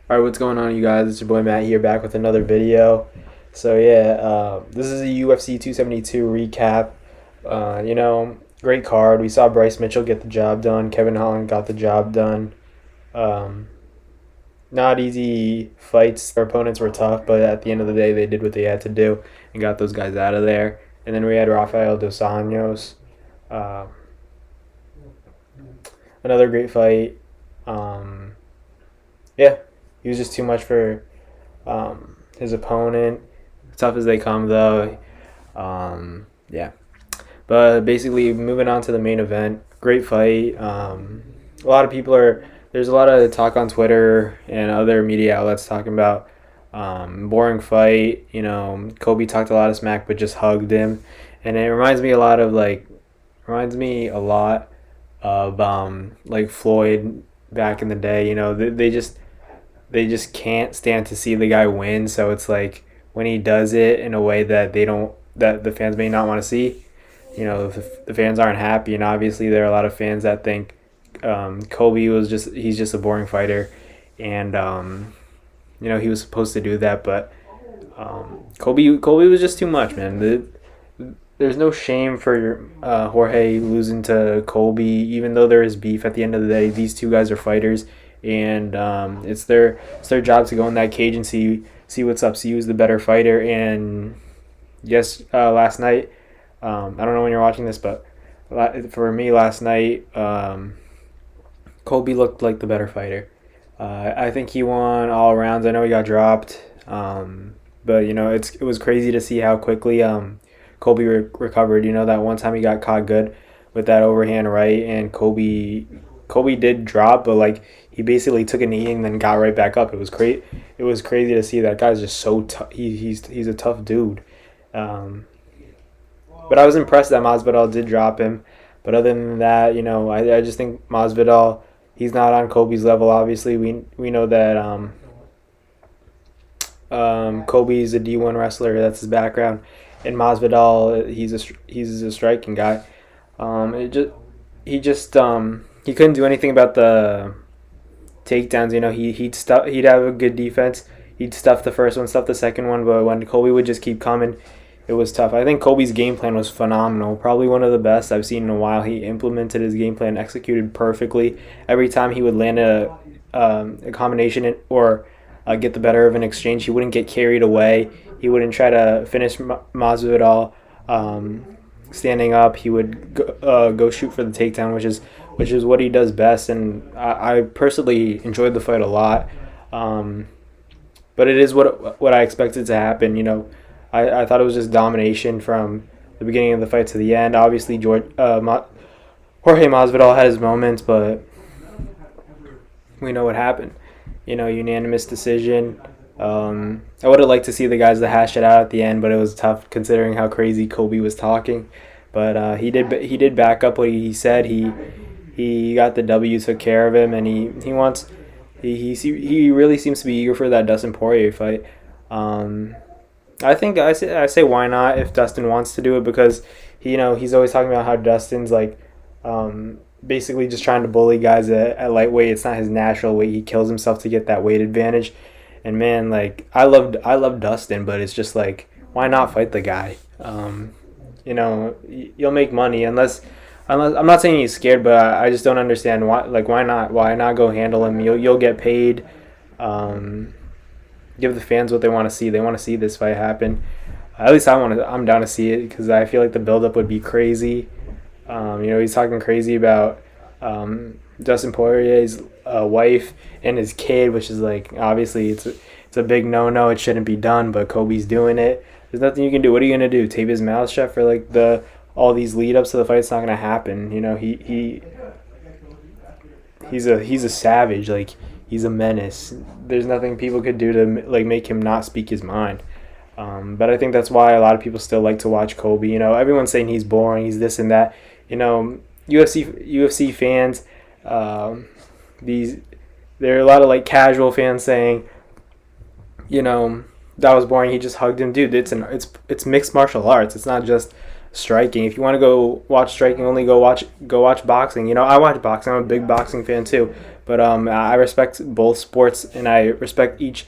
All right, what's going on, you guys? It's your boy Matt here, back with another video. So yeah, this is a UFC 272 recap. Great card. We saw Bryce Mitchell get the job done. Kevin Holland got the job done. Um, Not easy fights. Their opponents were tough, but at the end of the day, they did what they had to do and got those guys out of there. And then we had Rafael dos Anjos. Uh, Another great fight. Um, yeah, he was just too much for his opponent. Tough as they come, though. Yeah. But basically, moving on to the main event. Great fight. A lot of people are. There's a lot of talk on Twitter and other media outlets talking about boring fight. Colby talked a lot of smack, but just hugged him, and it reminds me a lot of like Floyd back in the day. They just can't stand to see the guy win. So it's like when he does it in a way that the fans may not want to see. The fans aren't happy, and obviously there are a lot of fans that think Colby he's just a boring fighter, and he was supposed to do that, but Colby was just too much, man. There's no shame for Jorge losing to Colby, even though there is beef. At the end of the day, these two guys are fighters, and it's their job to go in that cage and see what's up, see who's the better fighter. And yes, last night, I don't know when you're watching this, but for me last night, Colby looked like the better fighter. I think he won all rounds. I know he got dropped, but it was crazy to see how quickly Colby recovered. That one time he got caught good with that overhand right, and Colby did drop, but like he basically took a knee and then got right back up. It was great. It was crazy to see. That guy's just so tough. He's a tough dude. But I was impressed that Masvidal did drop him. But other than that, I just think Masvidal, he's not on Colby's level. Obviously, we know that Colby's a D1 wrestler. That's his background. And Masvidal, he's a striking guy. He couldn't do anything about the takedowns. He'd have a good defense. He'd stuff the first one, stuff the second one, but when Colby would just keep coming, it was tough. I think Colby's game plan was phenomenal. Probably one of the best I've seen in a while. He implemented his game plan, executed perfectly. Every time he would land a combination or get the better of an exchange, he wouldn't get carried away. He wouldn't try to finish Masvidal standing up. He would go shoot for the takedown, which is what he does best. And I personally enjoyed the fight a lot. But it is what I expected to happen. I thought it was just domination from the beginning of the fight to the end. Obviously, Jorge Masvidal had his moments, but we know what happened. Unanimous decision. I would have liked to see the guys that hash it out at the end, but it was tough considering how crazy Colby was talking. But he did back up what he said. He got the W, took care of him, and he really seems to be eager for that Dustin Poirier fight. I say why not if Dustin wants to do it, because he's always talking about how Dustin's like basically just trying to bully guys at lightweight. It's not his natural weight. He kills himself to get that weight advantage. And man, like I love Dustin, but it's just like, why not fight the guy? You'll make money unless I'm not saying he's scared, but I just don't understand why. Like, why not go handle him? You'll get paid. Give the fans what they want to see. They want to see this fight happen. At least I'm down to see it, because I feel like the buildup would be crazy. He's talking crazy about Dustin Poirier's wife and his kid, which is like, obviously it's a big no. It shouldn't be done, but Kobe's doing it. There's nothing you can do. What are you gonna do? Tape his mouth shut for like all these lead ups to the fight? It's not gonna happen. He's a savage. Like, he's a menace. There's nothing people could do to like make him not speak his mind. But I think that's why a lot of people still like to watch Colby. Everyone's saying he's boring, he's this and that. UFC fans, there are a lot of like casual fans saying, that was boring. He just hugged him, dude. It's mixed martial arts. It's not just striking. If you want to go watch striking, only go watch boxing. You know, I watch boxing. I'm a big boxing fan too. But I respect both sports, and I respect each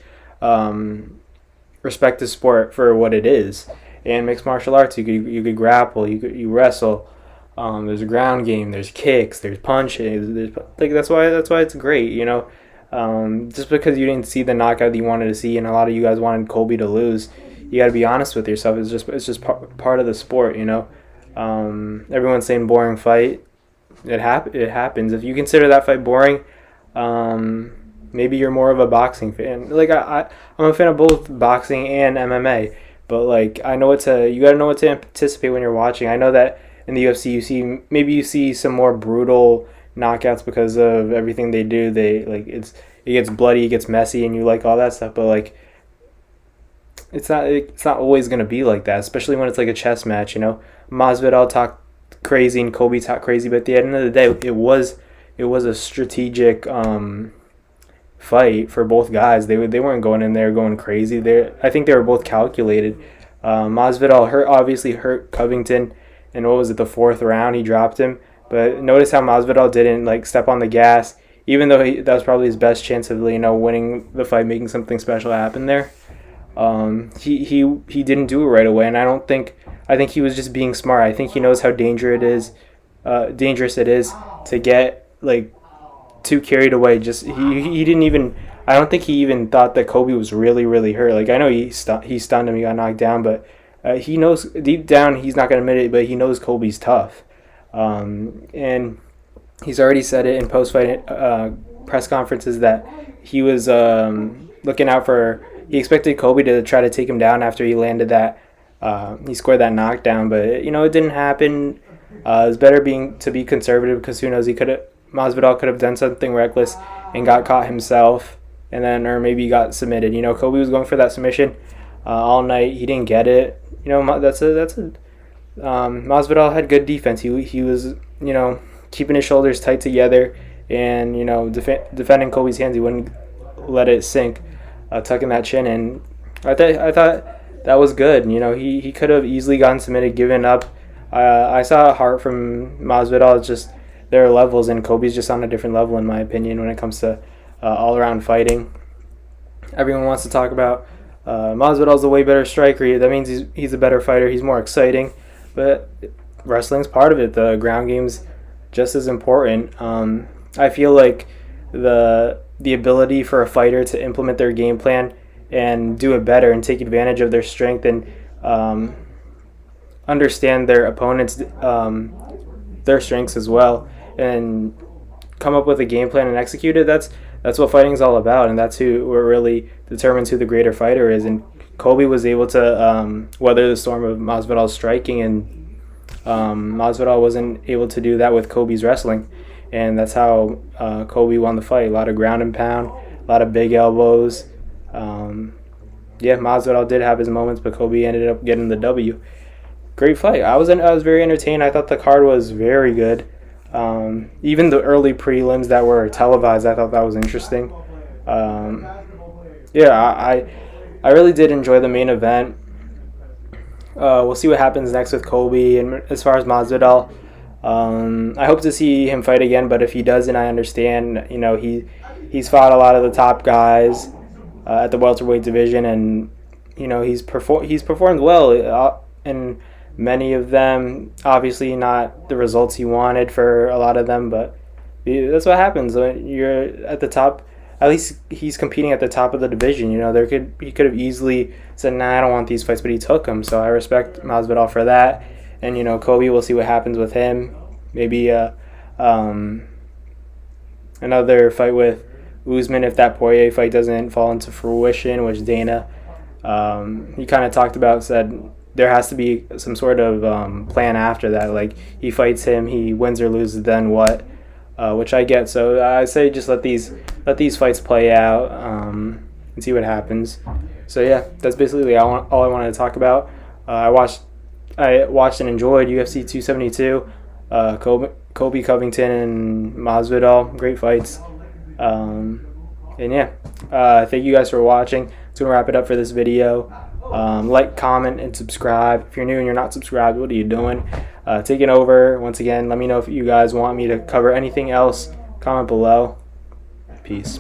respect the sport for what it is. And mixed martial arts, you could grapple, you wrestle. There's a ground game, there's kicks, there's punches. That's why it's great. You know, just because you didn't see the knockout that you wanted to see, and a lot of you guys wanted Colby to lose, you got to be honest with yourself. It's just part of the sport. You know, everyone's saying boring fight. It happens. If you consider that fight boring, maybe you're more of a boxing fan. Like I'm a fan of both boxing and MMA, but like you gotta know what to anticipate when you're watching. I know that in the UFC you see some more brutal knockouts because of everything they do. It gets bloody, it gets messy, and you like all that stuff. But like it's not always gonna be like that, especially when it's like a chess match. You know, Masvidal talked crazy and Colby talked crazy, but at the end of the day, it was a strategic fight for both guys. They weren't going in there going crazy. I think they were both calculated. Masvidal obviously hurt Covington, and what was it, the fourth round? He dropped him. But notice how Masvidal didn't like step on the gas, even though that was probably his best chance of winning the fight, making something special happen there. He didn't do it right away, and I think he was just being smart. I think he knows how dangerous it is to get like too carried away. Just he didn't even. I don't think he even thought that Colby was really, really hurt. Like, I know he stunned him, he got knocked down, but he knows deep down, he's not going to admit it, but he knows Colby's tough. And he's already said it in post-fight press conferences that he was looking out for. He expected Colby to try to take him down after he landed that. He scored that knockdown, but it didn't happen. It was better to be conservative, because who knows, Masvidal could have done something reckless and got caught himself, or maybe he got submitted. Colby was going for that submission all night. He didn't get it. Masvidal had good defense. He was keeping his shoulders tight together and defending Colby's hands. He wouldn't let it sink, tucking that chin in. I thought that was good. He could have easily gotten submitted, given up. I saw heart from Masvidal. It's just there are levels, and Colby's just on a different level, in my opinion, when it comes to all-around fighting. Everyone wants to talk about Masvidal's a way better striker. That means he's a better fighter. He's more exciting. But wrestling's part of it. The ground game's just as important. I feel like the ability for a fighter to implement their game plan and do it better and take advantage of their strength and understand their opponents' their strengths as well, and come up with a game plan and execute it. That's what fighting's all about, and that's who really determines who the greater fighter is. And Colby was able to weather the storm of Masvidal's striking, and Masvidal wasn't able to do that with Colby's wrestling, and that's how Colby won the fight. A lot of ground and pound, a lot of big elbows. Masvidal did have his moments, but Colby ended up getting the W. Great fight. I was very entertained. I thought the card was very good. Even the early prelims that were televised, I thought that was interesting. I really did enjoy the main event. We'll see what happens next with Colby. And as far as Masvidal, I hope to see him fight again. But if he doesn't, I understand. He's fought a lot of the top guys at the welterweight division, and he's performed well in many of them. Obviously not the results he wanted for a lot of them, but that's what happens when you're at the top. At least he's competing at the top of the division. He could have easily said, "Nah, I don't want these fights," but he took them. So I respect Masvidal for that. And Colby, we'll see what happens with him. Maybe another fight with Usman if that Poirier fight doesn't fall into fruition, which Dana he kind of talked about, said there has to be some sort of plan after that. Like, he fights him, he wins or loses, then what? Which I get. So I say just let these fights play out and see what happens. So yeah, that's basically all I wanted to talk about. I watched and enjoyed UFC 272, Colby Covington and Masvidal. Great fights. Thank you guys for watching. It's gonna wrap it up for this video. Like, comment, and subscribe. If you're new and you're not subscribed, what are you doing? Taking over. Once again, let me know if you guys want me to cover anything else. Comment below. Peace.